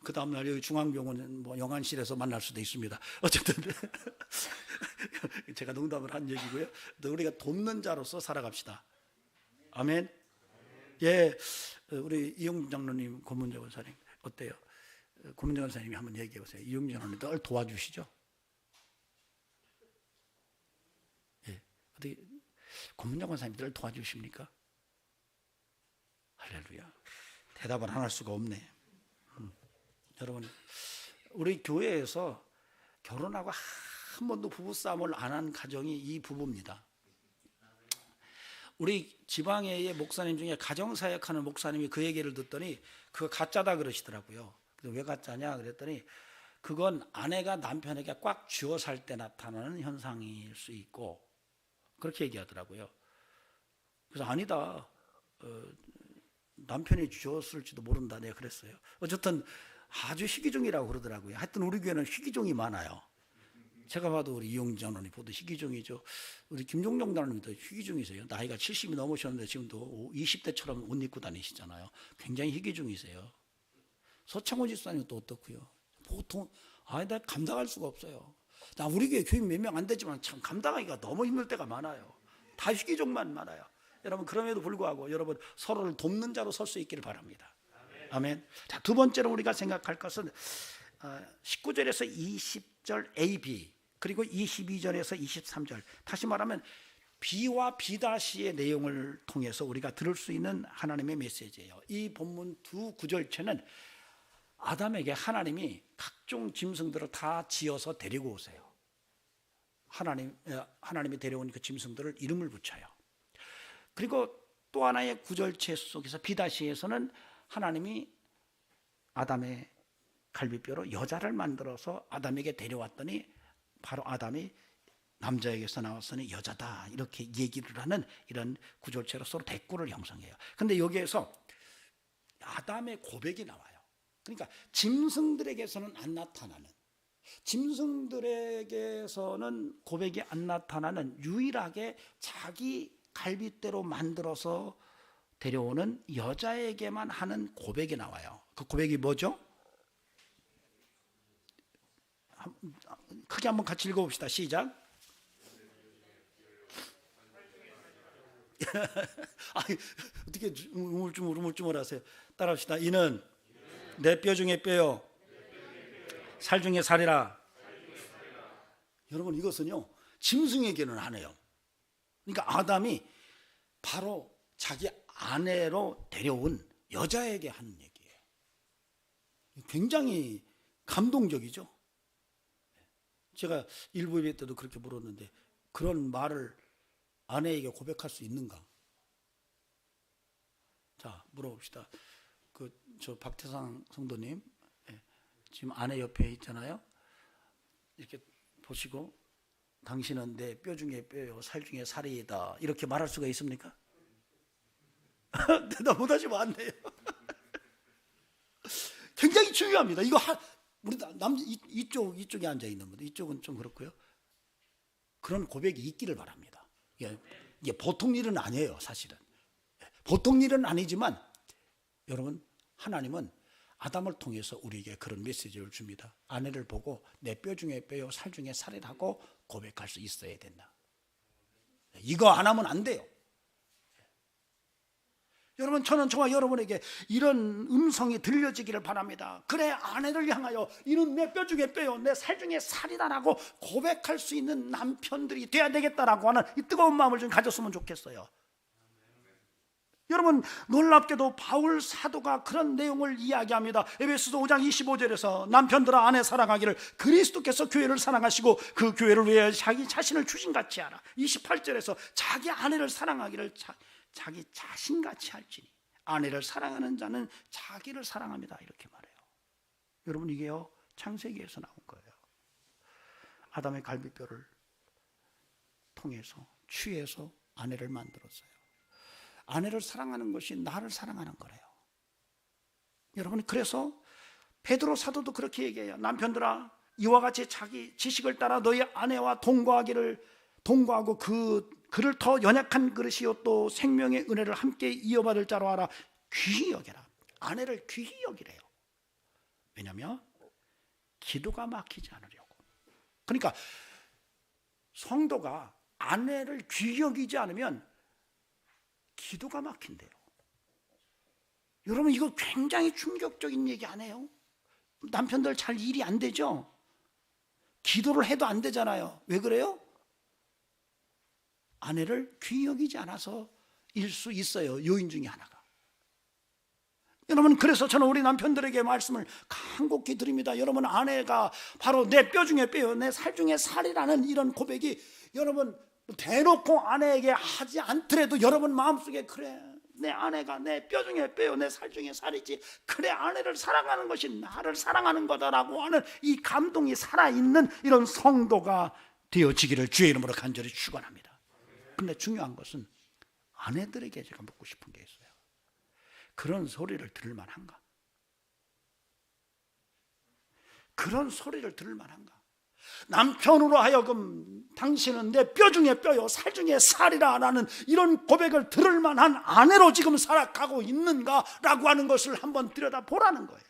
그 다음날 여기 중앙병원 뭐 영안실에서 만날 수도 있습니다. 어쨌든 제가 농담을 한 얘기고요. 우리가 돕는 자로서 살아갑시다. 아멘. 예, 우리 이용준 장로님, 고문정 원사님 어때요? 고문정 원사님이 한번 얘기해 보세요. 이용준 장로님 늘 도와주시죠? 예, 어떻게 고문정 원사님 늘 도와주십니까? 할렐루야. 대답을 안 할 수가 없네. 여러분, 우리 교회에서 결혼하고 한 번도 부부싸움을 안 한 가정이 이 부부입니다. 우리 지방의 목사님 중에 가정사역하는 목사님이 그 얘기를 듣더니 그거 가짜다 그러시더라고요. 왜 가짜냐 그랬더니 그건 아내가 남편에게 꽉 쥐어 살 때 나타나는 현상일 수 있고, 그렇게 얘기하더라고요. 그래서 아니다, 남편이 쥐었을지도 모른다, 내가 그랬어요. 어쨌든 아주 희귀종이라고 그러더라고요. 하여튼 우리 교회는 희귀종이 많아요. 제가 봐도 우리 이용진 장로님 보도 희귀종이죠. 우리 김종정 장로님도 희귀종이세요. 나이가 70이 넘으셨는데 지금도 20대처럼 옷 입고 다니시잖아요. 굉장히 희귀종이세요. 서창호 집사님은 또 어떻고요? 보통 나 감당할 수가 없어요. 나 우리 교회 교인 몇 명 안 되지만 참 감당하기가 너무 힘들 때가 많아요. 다 희귀종만 많아요. 여러분, 그럼에도 불구하고 여러분 서로를 돕는 자로 설 수 있기를 바랍니다. 아멘. 자, 두 번째로 우리가 생각할 것은 19절에서 20절 A, B, 그리고 22절에서 23절, 다시 말하면 B와 B-의 내용을 통해서 우리가 들을 수 있는 하나님의 메시지예요. 이 본문 두 구절체는 아담에게 하나님이 각종 짐승들을 다 지어서 데리고 오세요. 하나님이 데려온 그 짐승들을 이름을 붙여요. 그리고 또 하나의 구절체 속에서 B-에서는 하나님이 아담의 갈비뼈로 여자를 만들어서 아담에게 데려왔더니 바로 아담이 남자에게서 나왔으니 여자다, 이렇게 얘기를 하는 이런 구절체로 서로 대꾸를 형성해요. 근데 여기에서 아담의 고백이 나와요. 그러니까 짐승들에게서는 안 나타나는, 짐승들에게서는 고백이 안 나타나는 유일하게 자기 갈빗대로 만들어서 데려오는 여자에게만 하는 고백이 나와요. 그 고백이 뭐죠? 크게 한번 같이 읽어봅시다. 시작. 어떻게 우물쭈물 하세요? 따라합시다. 이는 내 뼈 중에 뼈요, 살 중에 살이라. 여러분, 이것은요 짐승에게는 안 해요. 그러니까 아담이 바로 자기 아내로 데려온 여자에게 하는 얘기예요. 굉장히 감동적이죠. 제가 일부 예배 때도 그렇게 물었는데, 그런 말을 아내에게 고백할 수 있는가? 자, 물어봅시다. 저 박태상 성도님, 지금 아내 옆에 있잖아요. 이렇게 보시고, 당신은 내 뼈 중에 뼈요, 살 중에 살이다, 이렇게 말할 수가 있습니까? 대답 못하시면 안 돼요. 굉장히 중요합니다. 이거 우리 이쪽에 앉아 있는 분들, 이쪽은 좀 그렇고요. 그런 고백이 있기를 바랍니다. 이게 보통 일은 아니에요, 사실은. 보통 일은 아니지만 여러분, 하나님은 아담을 통해서 우리에게 그런 메시지를 줍니다. 아내를 보고 내 뼈 중에 뼈요, 살 중에 살이라고 고백할 수 있어야 된다. 이거 안 하면 안 돼요. 여러분, 저는 저와 여러분에게 이런 음성이 들려지기를 바랍니다. 그래, 아내를 향하여 이는 내 뼈 중에 뼈요, 내 살 중에 살이다라고 고백할 수 있는 남편들이 돼야 되겠다라고 하는 이 뜨거운 마음을 좀 가졌으면 좋겠어요. 여러분, 놀랍게도 바울 사도가 그런 내용을 이야기합니다. 에베소서 5장 25절에서 남편들아 안에 사랑하기를 그리스도께서 교회를 사랑하시고 그 교회를 위해 자기 자신을 주신같이 하라. 28절에서 자기 아내를 사랑하기를 자기 자신같이 할지니 아내를 사랑하는 자는 자기를 사랑합니다, 이렇게 말해요. 여러분, 이게요 창세기에서 나온 거예요. 아담의 갈비뼈를 통해서 취해서 아내를 만들었어요. 아내를 사랑하는 것이 나를 사랑하는 거래요. 여러분, 그래서 베드로 사도도 그렇게 얘기해요. 남편들아, 이와 같이 자기 지식을 따라 너희 아내와 동거하고 그를 더 연약한 그릇이요 또 생명의 은혜를 함께 이어받을 자로 하라. 귀히 여겨라. 아내를 귀히 여기래요. 왜냐하면 기도가 막히지 않으려고. 그러니까 성도가 아내를 귀히 여기지 않으면 기도가 막힌대요. 여러분, 이거 굉장히 충격적인 얘기 아니에요? 남편들 잘 일이 안 되죠? 기도를 해도 안 되잖아요. 왜 그래요? 아내를 귀히 여기지 않아서일 수 있어요. 요인 중에 하나가. 여러분, 그래서 저는 우리 남편들에게 말씀을 간곡히 드립니다. 여러분, 아내가 바로 내 뼈 중에 뼈요, 내 살 중에 살이라는 이런 고백이 여러분 대놓고 아내에게 하지 않더라도 여러분 마음속에, 그래, 내 아내가 내 뼈 중에 뼈요, 내 살 중에 살이지, 그래, 아내를 사랑하는 것이 나를 사랑하는 거다라고 하는 이 감동이 살아있는 이런 성도가 되어지기를 주의 이름으로 간절히 축원합니다. 근데 중요한 것은 아내들에게 제가 묻고 싶은 게 있어요. 그런 소리를 들을 만한가? 그런 소리를 들을 만한가? 남편으로 하여금 당신은 내 뼈 중에 뼈요, 살 중에 살이라 라는 이런 고백을 들을 만한 아내로 지금 살아가고 있는가라고 하는 것을 한번 들여다보라는 거예요.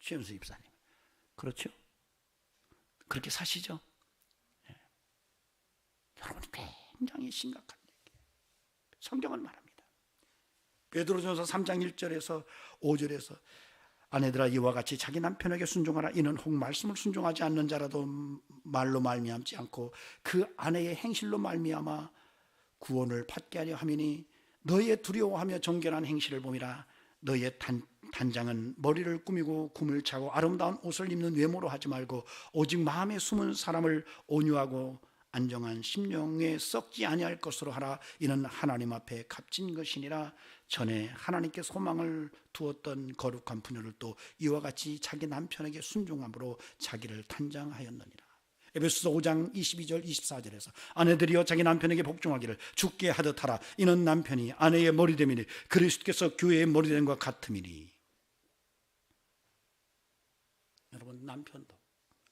최은수 집사님, 그렇죠? 그렇게 사시죠? 네. 여러분, 굉장히 심각한 얘기예요. 성경은 말합니다. 베드로전서 3장 1절에서 5절에서 아내들아 이와 같이 자기 남편에게 순종하라. 이는 혹 말씀을 순종하지 않는 자라도 말로 말미암지 않고 그 아내의 행실로 말미암아 구원을 받게 하려 함이니 너희의 두려워하며 정결한 행실을 봄이라. 너희의 단장은 머리를 꾸미고 kum을 차고 아름다운 옷을 입는 외모로 하지 말고 오직 마음에 숨은 사람을 온유하고 안정한 심령에 썩지 아니할 것으로 하라. 이는 하나님 앞에 값진 것이니라. 전에 하나님께 소망을 두었던 거룩한 부녀를 또 이와 같이 자기 남편에게 순종함으로 자기를 단장하였느니라. 에베소서 5장 22절 24절에서 아내들이여 자기 남편에게 복종하기를 주께 하듯 하라. 이는 남편이 아내의 머리됨이니 그리스도께서 교회의 머리됨과 같음이니. 여러분, 남편도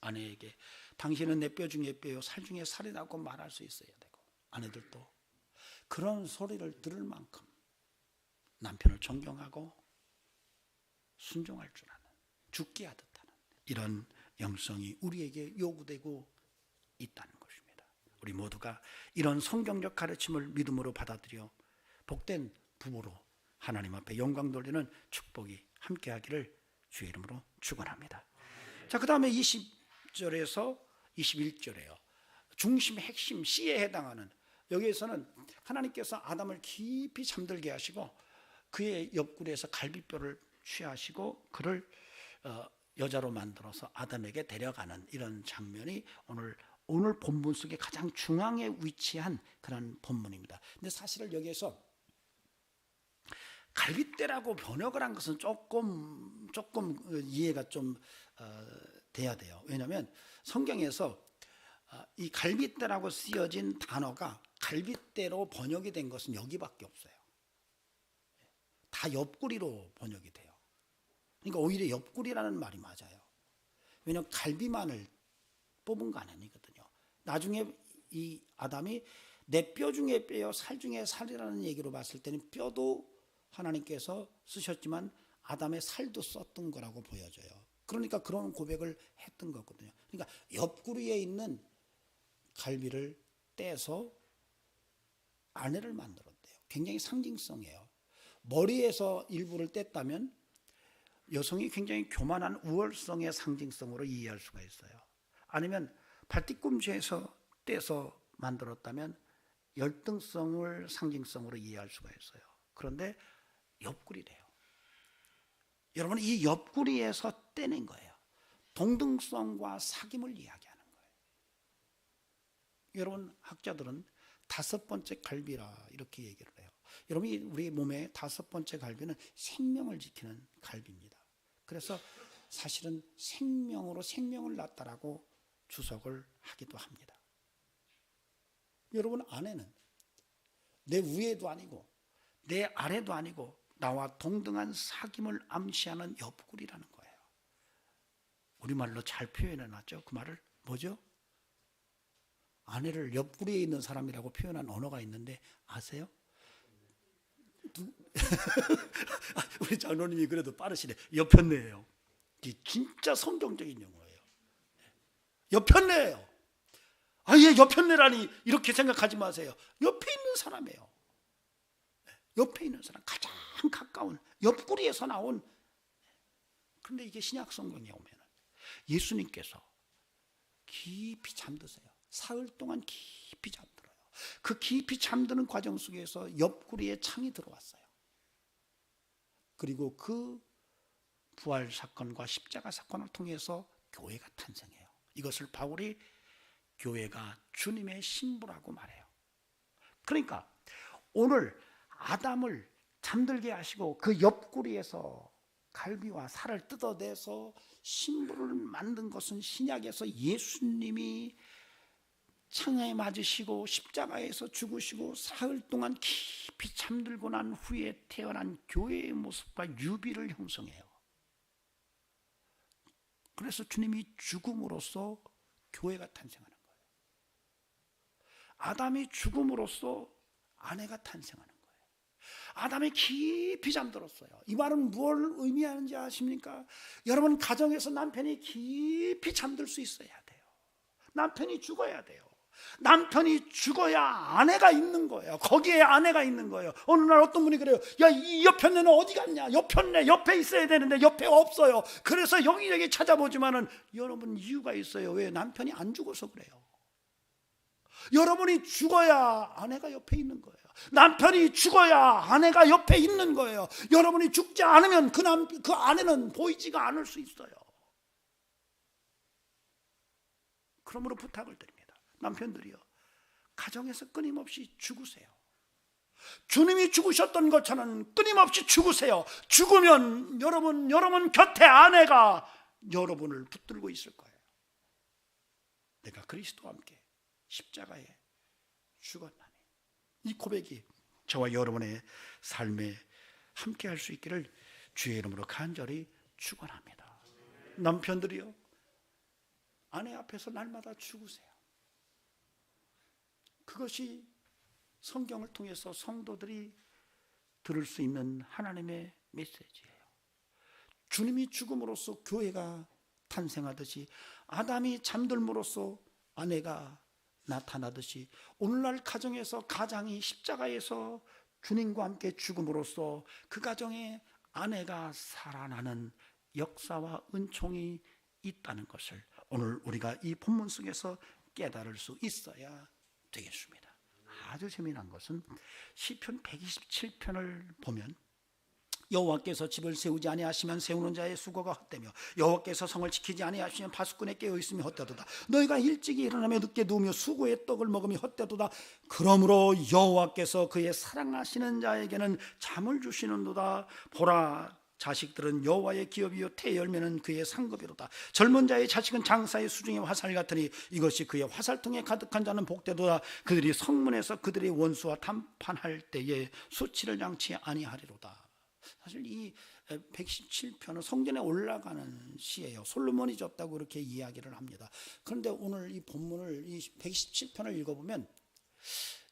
아내에게 당신은 내 뼈 중에 뼈요 살 중에 살이라고 말할 수 있어야 되고, 아내들도 그런 소리를 들을 만큼 남편을 존경하고 순종할 줄 아는, 죽게 하듯 하는 이런 영성이 우리에게 요구되고 있다는 것입니다. 우리 모두가 이런 성경적 가르침을 믿음으로 받아들여 복된 부부로 하나님 앞에 영광 돌리는 축복이 함께하기를 주의 이름으로 축원합니다. 자, 그 다음에 20절에서 21절에요. 중심, 핵심, C에 해당하는, 여기에서는 하나님께서 아담을 깊이 잠들게 하시고 그의 옆구리에서 갈비뼈를 취하시고 그를 여자로 만들어서 아담에게 데려가는 이런 장면이 오늘 본문 속에 가장 중앙에 위치한 그런 본문입니다. 근데 사실은 여기에서 갈빗대라고 번역을 한 것은 조금 이해가 좀 돼야 돼요. 왜냐하면 성경에서 이 갈빗대라고 쓰여진 단어가 갈빗대로 번역이 된 것은 여기밖에 없어요. 다 옆구리로 번역이 돼요. 그러니까 오히려 옆구리라는 말이 맞아요. 왜냐하면 갈비만을 뽑은 거 아니거든요. 나중에 이 아담이 내 뼈 중에 뼈요 살 중에 살이라는 얘기로 봤을 때는 뼈도 하나님께서 쓰셨지만 아담의 살도 썼던 거라고 보여져요. 그러니까 그런 고백을 했던 거거든요. 그러니까 옆구리에 있는 갈비를 떼서 아내를 만들었대요. 굉장히 상징성이에요. 머리에서 일부를 뗐다면 여성이 굉장히 교만한 우월성의 상징성으로 이해할 수가 있어요. 아니면 발뒤꿈치에서 떼서 만들었다면 열등성을 상징성으로 이해할 수가 있어요. 그런데 옆구리래요. 여러분, 이 옆구리에서 떼낸 거예요. 동등성과 사귐을 이야기하는 거예요. 여러분, 학자들은 5번째 갈비라 이렇게 얘기를 해요. 여러분, 우리 몸의 5번째 갈비는 생명을 지키는 갈비입니다. 그래서 사실은 생명으로 생명을 낳았다라고 주석을 하기도 합니다. 여러분, 아내는 내 위에도 아니고 내 아래도 아니고 나와 동등한 사귐을 암시하는 옆구리라는 거예요. 우리말로 잘 표현해놨죠. 그 말을 뭐죠? 아내를 옆구리에 있는 사람이라고 표현한 언어가 있는데 아세요? 우리 장로님이 그래도 빠르시네. 옆편내예요. 이게 진짜 성경적인 용어예요. 옆편내예요. 아예 옆편내라니 이렇게 생각하지 마세요. 옆에 있는 사람이에요. 옆에 있는 사람, 가장 가까운 옆구리에서 나온. 그런데 이게 신약 성경에 오면 예수님께서 깊이 잠드세요. 사흘 동안 깊이 잠들어요. 그 깊이 잠드는 과정 속에서 옆구리에 창이 들어왔어요. 그리고 그 부활 사건과 십자가 사건을 통해서 교회가 탄생해요. 이것을 바울이 교회가 주님의 신부라고 말해요. 그러니까 오늘 아담을 잠들게 하시고 그 옆구리에서 갈비와 살을 뜯어내서 신부를 만든 것은 신약에서 예수님이 창에 맞으시고 십자가에서 죽으시고 사흘 동안 깊이 잠들고 난 후에 태어난 교회의 모습과 유비를 형성해요. 그래서 주님이 죽음으로써 교회가 탄생하는 거예요. 아담이 죽음으로써 아내가 탄생하는 거예요. 아담이 깊이 잠들었어요. 이 말은 무엇을 의미하는지 아십니까? 여러분, 가정에서 남편이 깊이 잠들 수 있어야 돼요. 남편이 죽어야 돼요. 남편이 죽어야 아내가 있는 거예요. 거기에 아내가 있는 거예요. 어느 날 어떤 분이 그래요. 야, 이 옆편네는 어디 갔냐? 옆편네 옆에 있어야 되는데 옆에 없어요. 그래서 여기저기 찾아보지만은 여러분 이유가 있어요. 왜? 남편이 안 죽어서 그래요. 여러분이 죽어야 아내가 옆에 있는 거예요. 남편이 죽어야 아내가 옆에 있는 거예요. 여러분이 죽지 않으면 그 아내는 보이지가 않을 수 있어요. 그러므로 부탁을 드립니다. 남편들이요, 가정에서 끊임없이 죽으세요. 주님이 죽으셨던 것처럼 끊임없이 죽으세요. 죽으면 여러분 곁에 아내가 여러분을 붙들고 있을 거예요. 내가 그리스도와 함께 십자가에 죽었나니. 이 고백이 저와 여러분의 삶에 함께 할 수 있기를 주의 이름으로 간절히 축원합니다. 남편들이요, 아내 앞에서 날마다 죽으세요. 그것이 성경을 통해서 성도들이 들을 수 있는 하나님의 메시지예요. 주님이 죽음으로써 교회가 탄생하듯이, 아담이 잠들므로써 아내가 나타나듯이, 오늘날 가정에서 가장이 십자가에서 주님과 함께 죽음으로써 그 가정에 아내가 살아나는 역사와 은총이 있다는 것을 오늘 우리가 이 본문 속에서 깨달을 수 있어야 되겠습니다. 아주 재미난 것은 시편 127편을 보면, 여호와께서 집을 세우지 아니하시면 세우는 자의 수고가 헛되며 여호와께서 성을 지키지 아니하시면 파수꾼의 깨어 있음이 헛되도다. 너희가 일찍이 일어나며 늦게 누우며 수고의 떡을 먹음이 헛되도다. 그러므로 여호와께서 그의 사랑하시는 자에게는 잠을 주시는도다. 보라, 자식들은 여호와의 기업이요 태의 열매는 그의 상급이로다. 젊은 자의 자식은 장사의 수중의 화살 같으니 이것이 그의 화살통에 가득한 자는 복되도다. 그들이 성문에서 그들의 원수와談판할 때에 수치를 양치 아니하리로다. 사실 이 117편은 성전에 올라가는 시예요. 솔로몬이 졌다고 그렇게 이야기를 합니다. 그런데 오늘 이 본문을, 이 117편을 읽어보면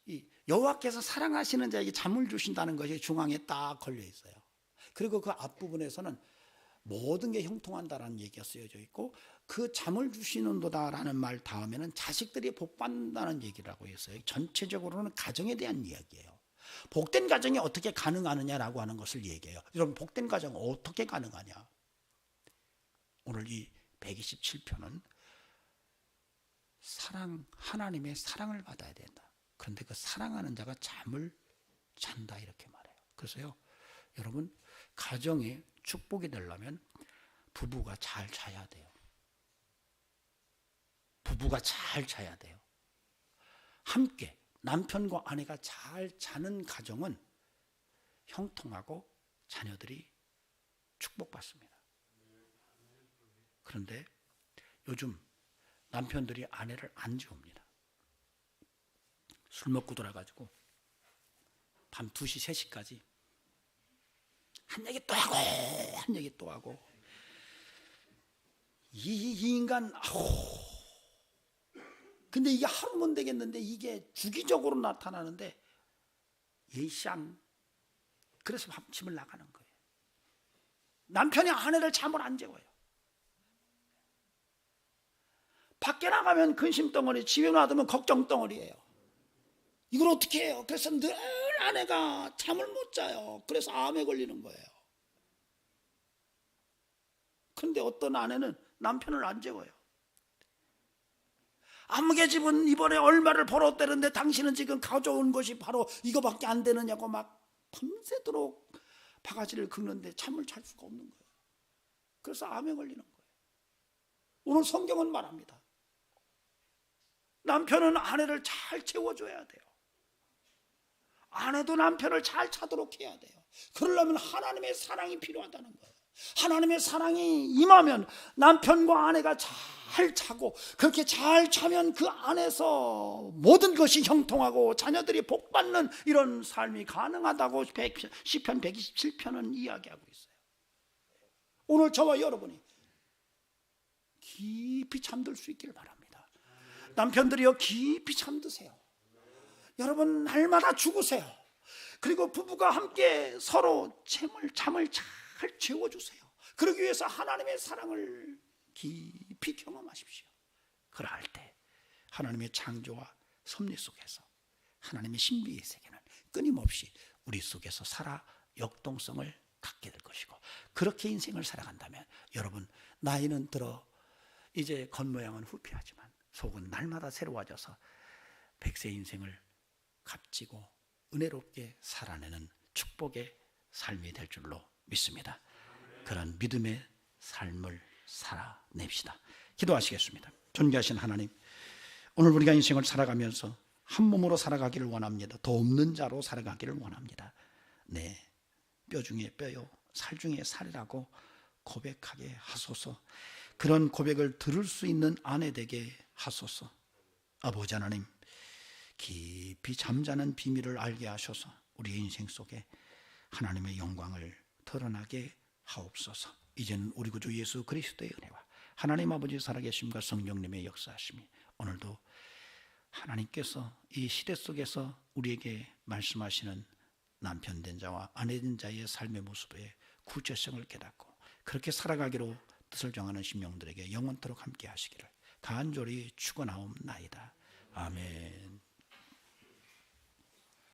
이 여호와께서 사랑하시는 자에게 잠을 주신다는 것이 중앙에 딱 걸려 있어요. 그리고 그 앞부분에서는 모든 게 형통한다라는 얘기가 쓰여져 있고, 그 잠을 주시는도다라는 말 다음에는 자식들이 복받는다는 얘기라고 했어요. 전체적으로는 가정에 대한 이야기예요. 복된 가정이 어떻게 가능하느냐라고 하는 것을 얘기해요. 여러분, 복된 가정 어떻게 가능하냐? 오늘 이 127편은 하나님의 사랑을 받아야 된다. 그런데 그 사랑하는 자가 잠을 잔다, 이렇게 말해요. 그래서요, 여러분, 가정에 축복이 되려면 부부가 잘 자야 돼요. 부부가 잘 자야 돼요. 함께 남편과 아내가 잘 자는 가정은 형통하고 자녀들이 축복받습니다. 그런데 요즘 남편들이 아내를 안 재웁니다. 술 먹고 돌아가지고 밤 2시, 3시까지 한 얘기 또 하고 한 얘기 또 하고, 이 인간, 근데 이게 하루면 되겠는데 이게 주기적으로 나타나는데 예시앙. 그래서 밤침을 나가는 거예요. 남편이 아내를 잠을 안 재워요. 밖에 나가면 근심덩어리, 집에 놔두면 걱정덩어리예요. 이걸 어떻게 해요? 그래서 늘 아내가 잠을 못 자요. 그래서 암에 걸리는 거예요. 그런데 어떤 아내는 남편을 안 재워요. 아무개 집은 이번에 얼마를 벌었다는데 당신은 지금 가져온 것이 바로 이거밖에 안 되느냐고 막 밤새도록 바가지를 긁는데 잠을 잘 수가 없는 거예요. 그래서 암에 걸리는 거예요. 오늘 성경은 말합니다. 남편은 아내를 잘 채워줘야 돼요. 아내도 남편을 잘 차도록 해야 돼요. 그러려면 하나님의 사랑이 필요하다는 거예요. 하나님의 사랑이 임하면 남편과 아내가 잘 자고, 그렇게 잘 자면 그 안에서 모든 것이 형통하고 자녀들이 복받는 이런 삶이 가능하다고 시편 127편은 이야기하고 있어요. 오늘 저와 여러분이 깊이 잠들 수 있기를 바랍니다. 남편들이요, 깊이 잠드세요. 여러분, 날마다 죽으세요. 그리고 부부가 함께 서로 잠을 잘 재워주세요. 그러기 위해서 하나님의 사랑을 깊이 경험하십시오. 그럴 때 하나님의 창조와 섭리 속에서 하나님의 신비의 세계는 끊임없이 우리 속에서 살아 역동성을 갖게 될 것이고, 그렇게 인생을 살아간다면 여러분, 나이는 들어 이제 겉모양은 후피하지만 속은 날마다 새로워져서 백세 인생을 값지고 은혜롭게 살아내는 축복의 삶이 될 줄로 믿습니다. 그런 믿음의 삶을 살아냅시다. 기도하시겠습니다. 존귀하신 하나님, 오늘 우리가 인생을 살아가면서 한 몸으로 살아가기를 원합니다. 더 없는 자로 살아가기를 원합니다. 네, 뼈 중에 뼈요 살 중에 살이라고 고백하게 하소서. 그런 고백을 들을 수 있는 아내 되게 하소서. 아버지 하나님, 깊이 잠자는 비밀을 알게 하셔서 우리의 인생 속에 하나님의 영광을 드러나게 하옵소서. 이제는 우리 구주 예수 그리스도의 은혜와 하나님 아버지 살아계심과 성령님의 역사하심이 오늘도 하나님께서 이 시대 속에서 우리에게 말씀하시는 남편 된 자와 아내 된 자의 삶의 모습의 구체성을 깨닫고 그렇게 살아가기로 뜻을 정하는 심령들에게 영원토록 함께 하시기를 간절히 축원하옵나이다. 아멘.